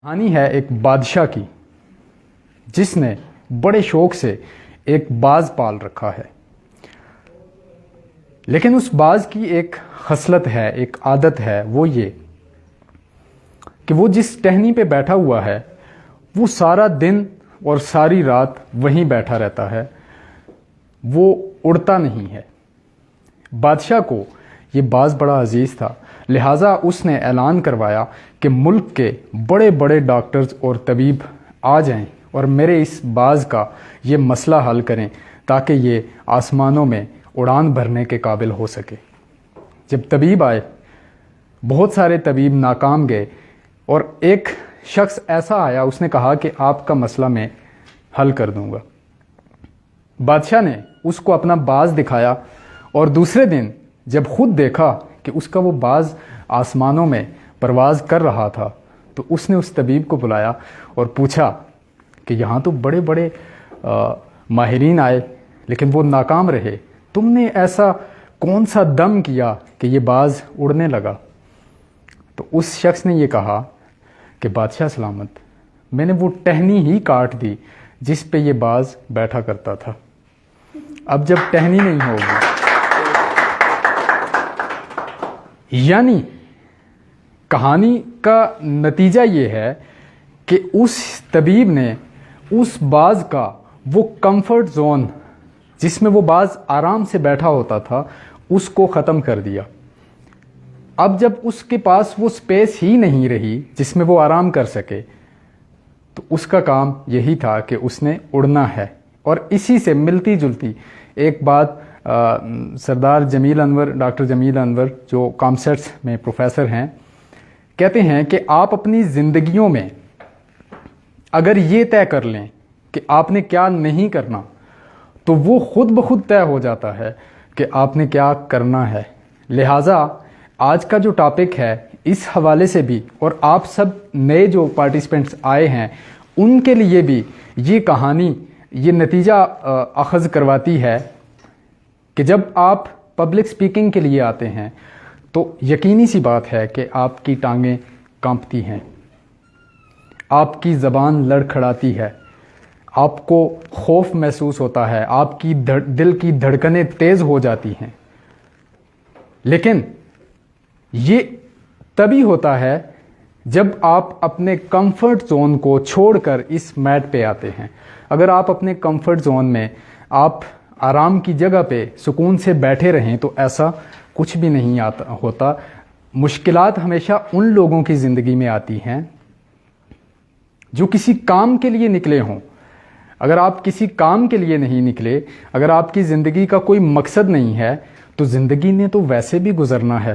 کہانی ہے ایک بادشاہ کی جس نے بڑے شوق سے ایک باز پال رکھا ہے، لیکن اس باز کی ایک خصلت ہے، ایک عادت ہے، وہ یہ کہ وہ جس ٹہنی پہ بیٹھا ہوا ہے وہ سارا دن اور ساری رات وہیں بیٹھا رہتا ہے، وہ اڑتا نہیں ہے۔ بادشاہ کو یہ باز بڑا عزیز تھا، لہٰذا اس نے اعلان کروایا کہ ملک کے بڑے بڑے ڈاکٹرز اور طبیب آ جائیں اور میرے اس باز کا یہ مسئلہ حل کریں تاکہ یہ آسمانوں میں اڑان بھرنے کے قابل ہو سکے۔ جب طبیب آئے، بہت سارے طبیب ناکام گئے اور ایک شخص ایسا آیا، اس نے کہا کہ آپ کا مسئلہ میں حل کر دوں گا۔ بادشاہ نے اس کو اپنا باز دکھایا اور دوسرے دن جب خود دیکھا کہ اس کا وہ باز آسمانوں میں پرواز کر رہا تھا تو اس نے اس طبیب کو بلایا اور پوچھا کہ یہاں تو بڑے بڑے ماہرین آئے لیکن وہ ناکام رہے، تم نے ایسا کون سا دم کیا کہ یہ باز اڑنے لگا؟ تو اس شخص نے یہ کہا کہ بادشاہ سلامت، میں نے وہ ٹہنی ہی کاٹ دی جس پہ یہ باز بیٹھا کرتا تھا، اب جب ٹہنی نہیں ہوگی۔ یعنی کہانی کا نتیجہ یہ ہے کہ اس طبیب نے اس باز کا وہ کمفرٹ زون جس میں وہ باز آرام سے بیٹھا ہوتا تھا اس کو ختم کر دیا۔ اب جب اس کے پاس وہ سپیس ہی نہیں رہی جس میں وہ آرام کر سکے تو اس کا کام یہی تھا کہ اس نے اڑنا ہے۔ اور اسی سے ملتی جلتی ایک بات سردار جمیل انور، ڈاکٹر جمیل انور جو کامسیٹس میں پروفیسر ہیں، کہتے ہیں کہ آپ اپنی زندگیوں میں اگر یہ طے کر لیں کہ آپ نے کیا نہیں کرنا تو وہ خود بخود طے ہو جاتا ہے کہ آپ نے کیا کرنا ہے۔ لہٰذا آج کا جو ٹاپک ہے اس حوالے سے بھی، اور آپ سب نئے جو پارٹیسپینٹس آئے ہیں ان کے لیے بھی یہ کہانی یہ نتیجہ اخذ کرواتی ہے کہ جب آپ پبلک سپیکنگ کے لیے آتے ہیں تو یقینی سی بات ہے کہ آپ کی ٹانگیں کانپتی ہیں، آپ کی زبان لڑکھڑاتی ہے، آپ کو خوف محسوس ہوتا ہے، آپ کی دل کی دھڑکنیں تیز ہو جاتی ہیں، لیکن یہ تبھی ہوتا ہے جب آپ اپنے کمفرٹ زون کو چھوڑ کر اس میٹ پہ آتے ہیں۔ اگر آپ اپنے کمفرٹ زون میں، آپ آرام کی جگہ پہ سکون سے بیٹھے رہیں تو ایسا کچھ بھی نہیں ہوتا۔ مشکلات ہمیشہ ان لوگوں کی زندگی میں آتی ہیں جو کسی کام کے لیے نکلے ہوں۔ اگر آپ کسی کام کے لیے نہیں نکلے، اگر آپ کی زندگی کا کوئی مقصد نہیں ہے تو زندگی نے تو ویسے بھی گزرنا ہے۔